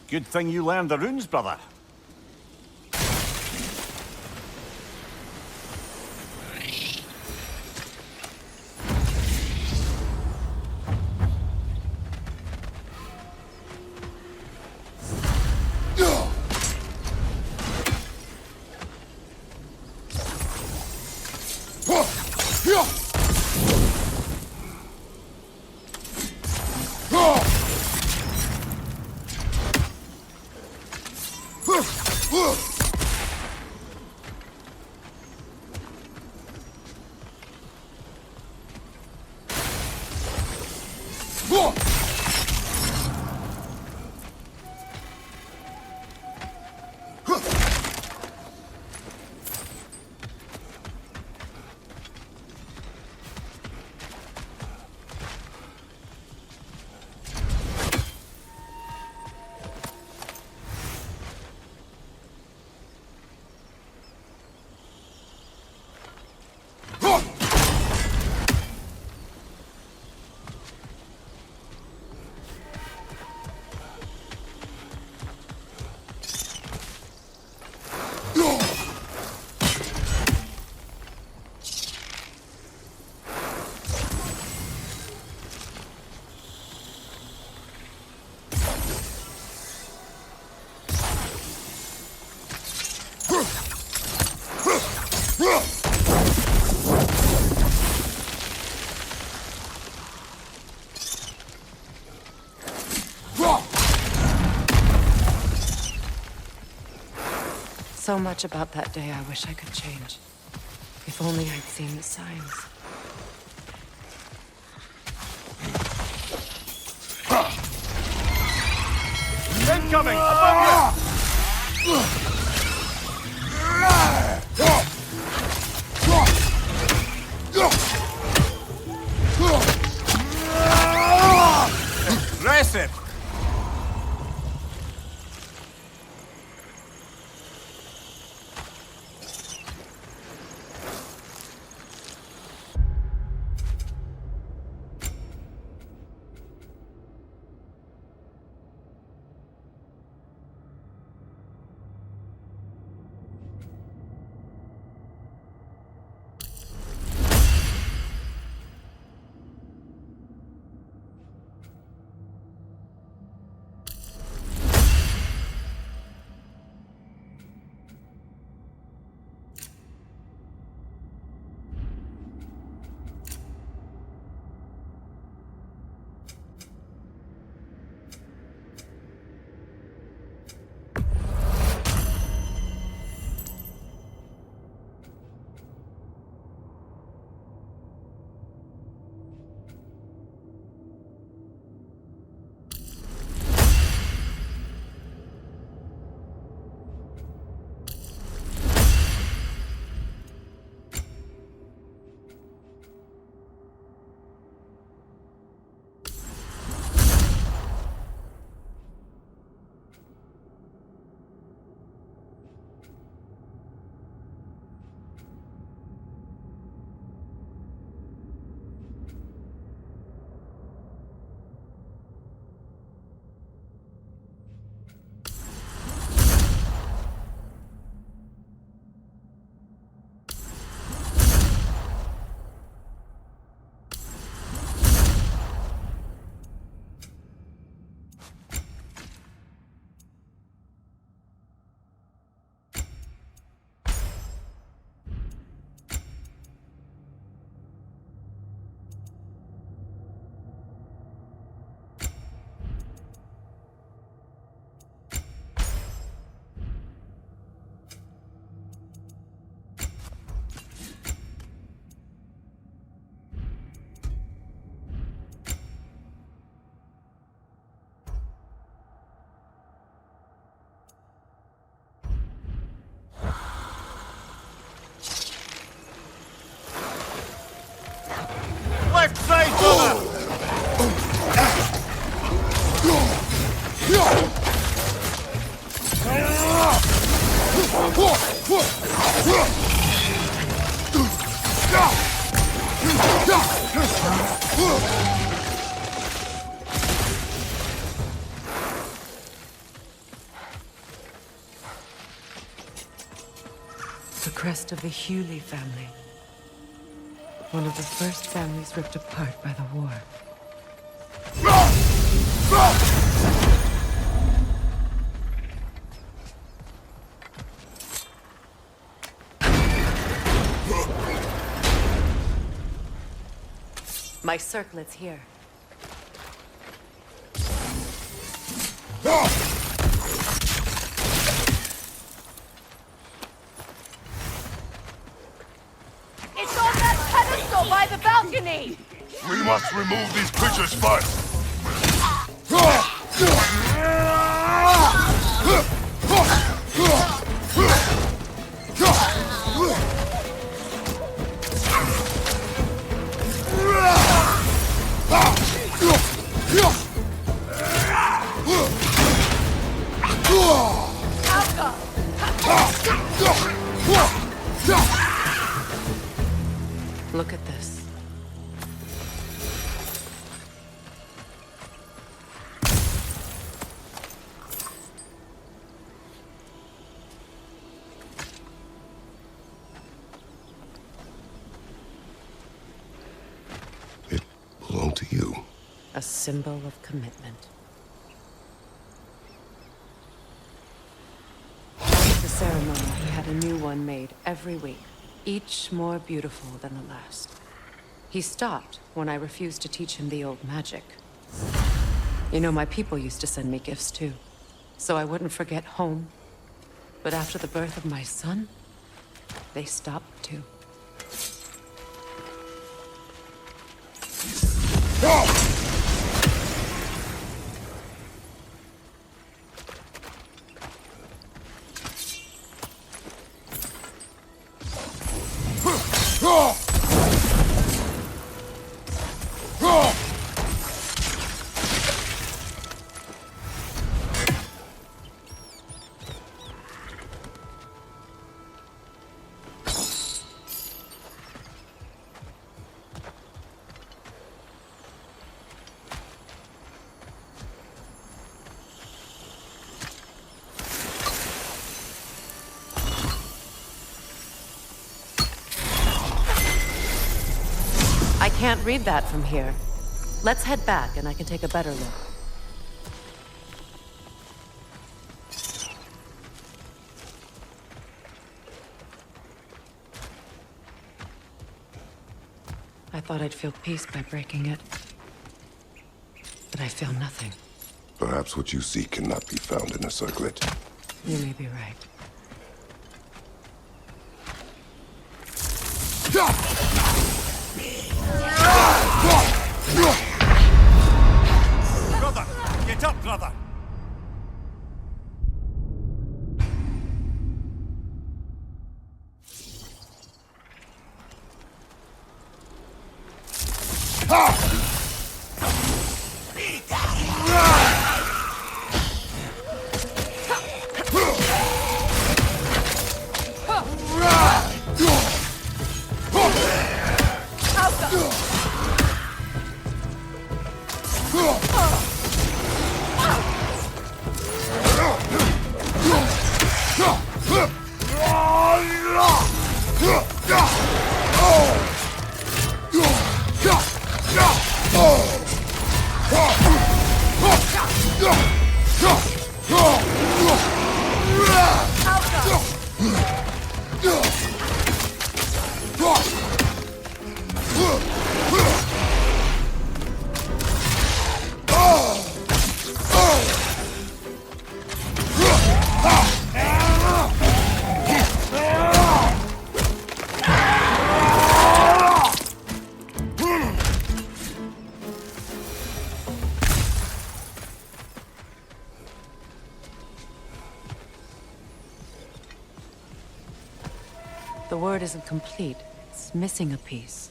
Good thing you learned the runes, brother. So much about that day I wish I could change. If only I'd seen the signs. Incoming! Above you! Hewley family. One of the first families ripped apart by the war. My circlet's here. It's on that pedestal by the balcony! We must remove these creatures first! Look at this. It belonged to you. A symbol of commitment. After the ceremony, he had a new one made every week, each more beautiful than the last. He stopped when I refused to teach him the old magic. You know, my people used to send me gifts too, so I wouldn't forget home. But after the birth of my son, they stopped too. I can't read that from here. Let's head back and I can take a better look. I thought I'd feel peace by breaking it. But I feel nothing. Perhaps what you seek cannot be found in a circlet. You may be right. Brother! Get up, brother! The word isn't complete. It's missing a piece.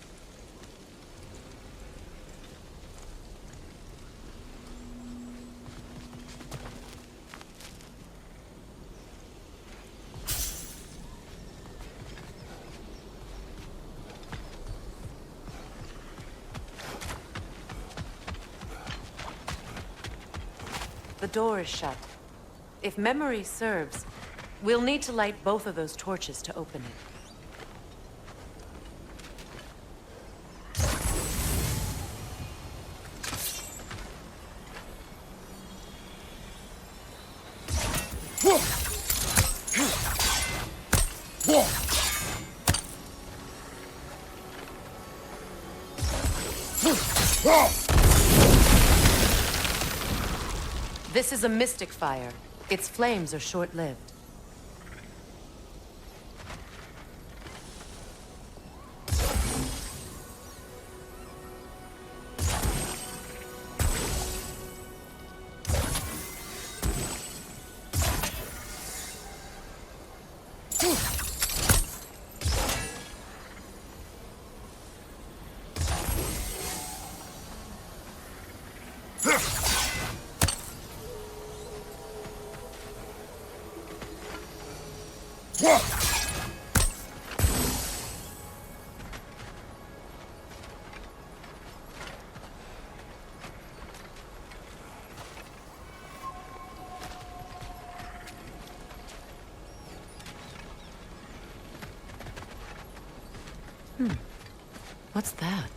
The door is shut. If memory serves, we'll need to light both of those torches to open it. This is a mystic fire. Its flames are short-lived. What's that?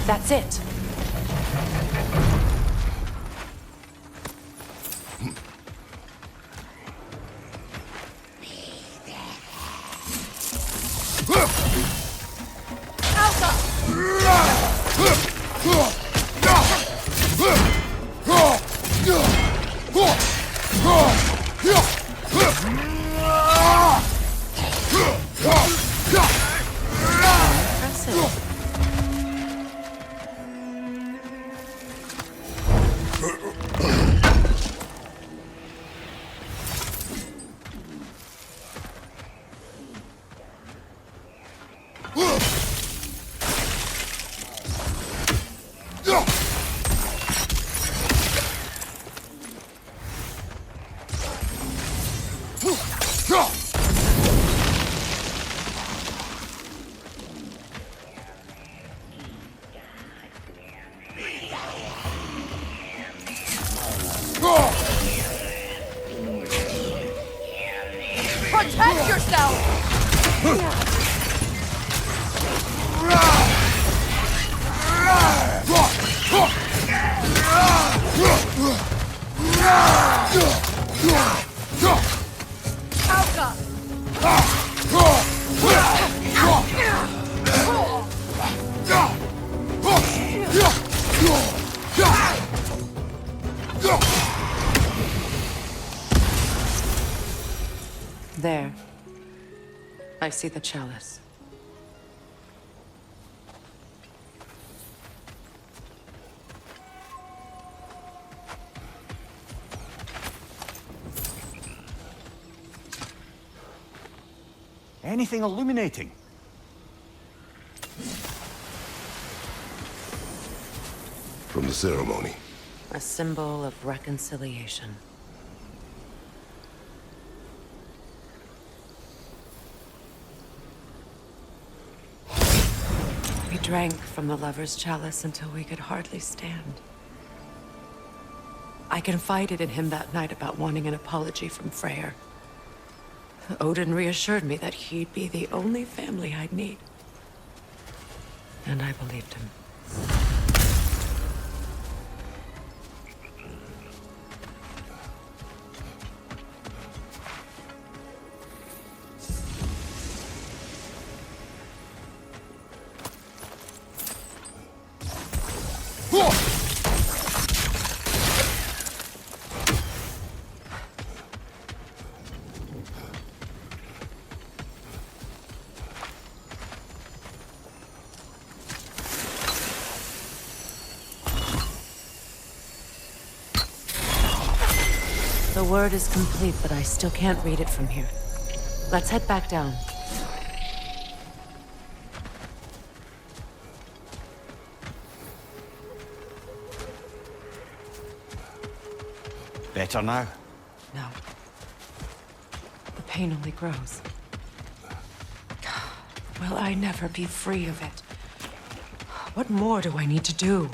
That's it. Protect yourself! There. I see the chalice. Anything illuminating? From the ceremony. A symbol of reconciliation. We drank from the lover's chalice until we could hardly stand. I confided in him that night about wanting an apology from Freyr. Odin reassured me that he'd be the only family I'd need. And I believed him. The word is complete, but I still can't read it from here. Let's head back down. Better now? No. The pain only grows. Will I never be free of it? What more do I need to do?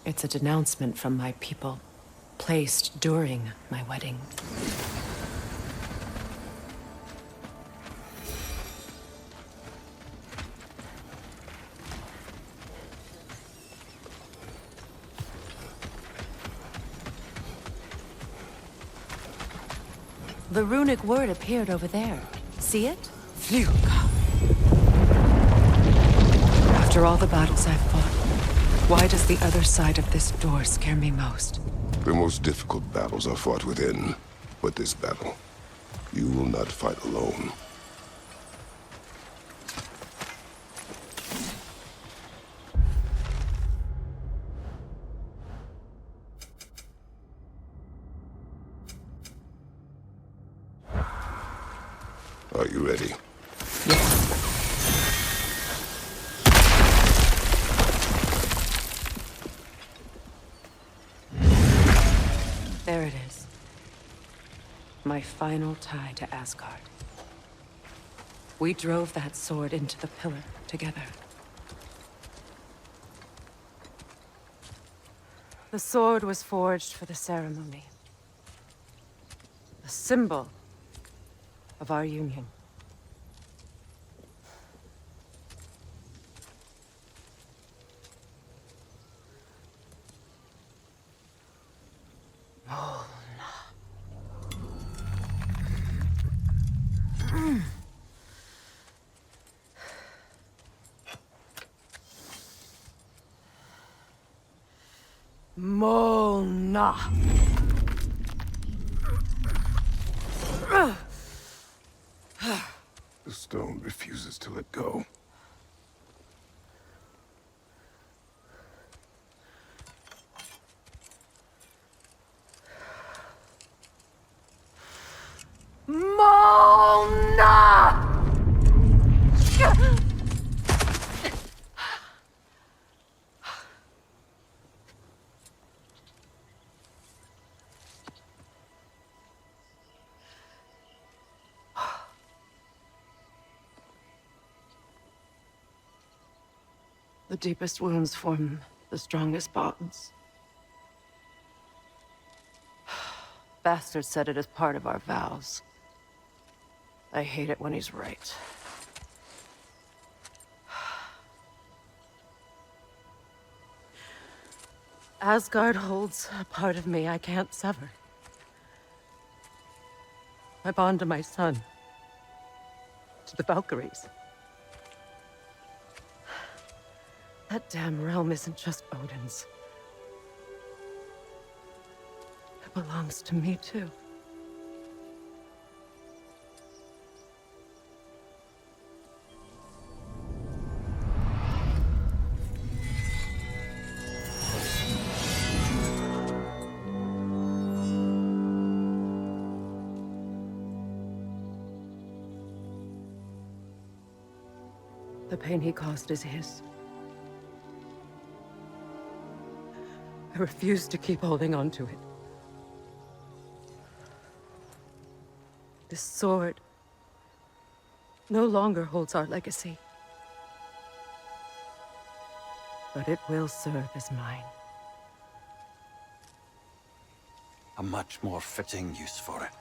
It's a denouncement from my people, placed during my wedding. The runic word appeared over there. See it? Phew. After all the battles I've fought, why does the other side of this door scare me most? The most difficult battles are fought within, but this battle, you will not fight alone. Are you ready? There it is. My final tie to Asgard. We drove that sword into the pillar together. The sword was forged for the ceremony. A symbol of our union. Mona. The stone refuses to let go. Mona! The deepest wounds form the strongest bonds. Bastard said it as part of our vows. I hate it when he's right. Asgard holds a part of me I can't sever. I bond to my son. To the Valkyries. That damn realm isn't just Odin's. It belongs to me, too. The pain he caused is his. I refuse to keep holding on to it. This sword no longer holds our legacy. But it will serve as mine. A much more fitting use for it.